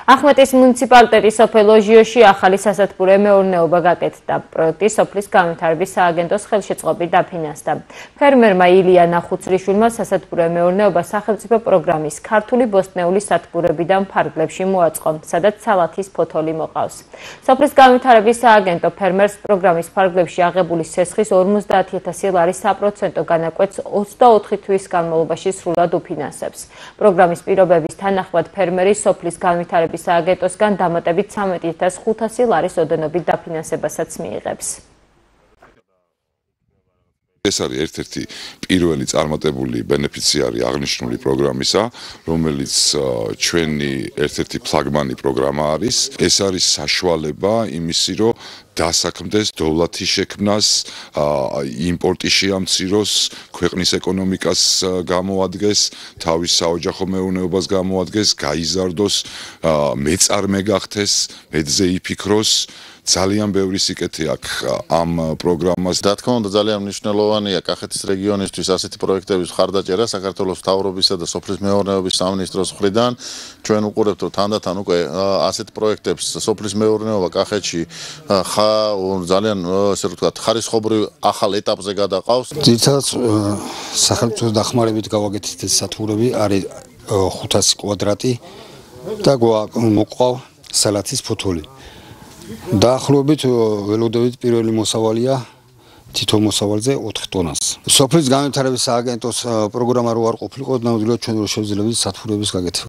ახმეტის მუნიციპალიტეტის სოფელ ოჟიოში ახალი სასათბურე მეურნეობა გაკეთდა. პროექტი სოფლის განვითარების სააგენტოს ხელშეწყობით დაფინანსდა. ფერმერმა ილია ნახუცრიშვილმა სასათბურე მეურნეობა სახელმწიფო პროგრამის ქართული ბოსტნეული სათბურებიდან ფარგლებში მოაწყო, სადაც სალათის ფოთოლი მოყავს. სოფლის განვითარების სააგენტო ფერმერს პროგრამის ფარგლებში აღებული სესხის 50,000 ლარის საპროცენტო განაკვეთს 24 თვის განმავლობაში სრულად უფინანსებს. პროგრამის პირობების თანახმად ფერმერი სოფლის განვითარების სააგენტოსგან დამატებით 13,500 ლარის ოდენობით დაფინანსებასაც მიიღებს. ეს არის ერთ-ერთი პირველი წარმატებული ბენეფიციარი აღნიშნული პროგრამისა, რომელიც ჩვენი ერთ-ერთი ფლაგმანი პროგრამა არის. ეს არის საშუალება იმისი, რომ დასაქმდეს დოვლათის შექმნას, იმპორტის შეამციროს, ქვეყნის ეკონომიკას გამოადგეს, თავის საოჯახო მეურნეობას გამოადგეს, გაიზარდოს, მეწარმე გახდეს, მეძზე იფიქროს. ძალიან ბევრი სიკეთე აქვს ამ პროგრამას. რა თქმა უნდა, ძალიან მნიშვნელოვანია კახეთის რეგიონისთვის ასეთი პროექტების მხარდაჭერა საქართველოს მთავრობისა და სოფლის მეურნეობის სამინისტროს მხრიდან. ჩვენ უყურებთ, რომ თანდათან უკვე ასეთ პროექტებს სოფლის მეურნეობა კახეთში ძალიან ესე ვთქვათ, ხარისხობრივ ახალ ეტაპზე გადაყავს. ძირითადად სახელმწიფოს დახმარებით გავაკეთეთ ეს სათბურები, არის 500 კვადრატი და მოყავ სალათის ფოთოლი. დაახლოებით ველოდებით პირველი მოსავალია თითო მოსავალზე 4 ტონას. სოფლის განვითარების სააგენტოს პროგრამა რო არ ყოფილიყო, ნამდვილად ჩვენ რო შევძლებდით სათბურების გაკეთება.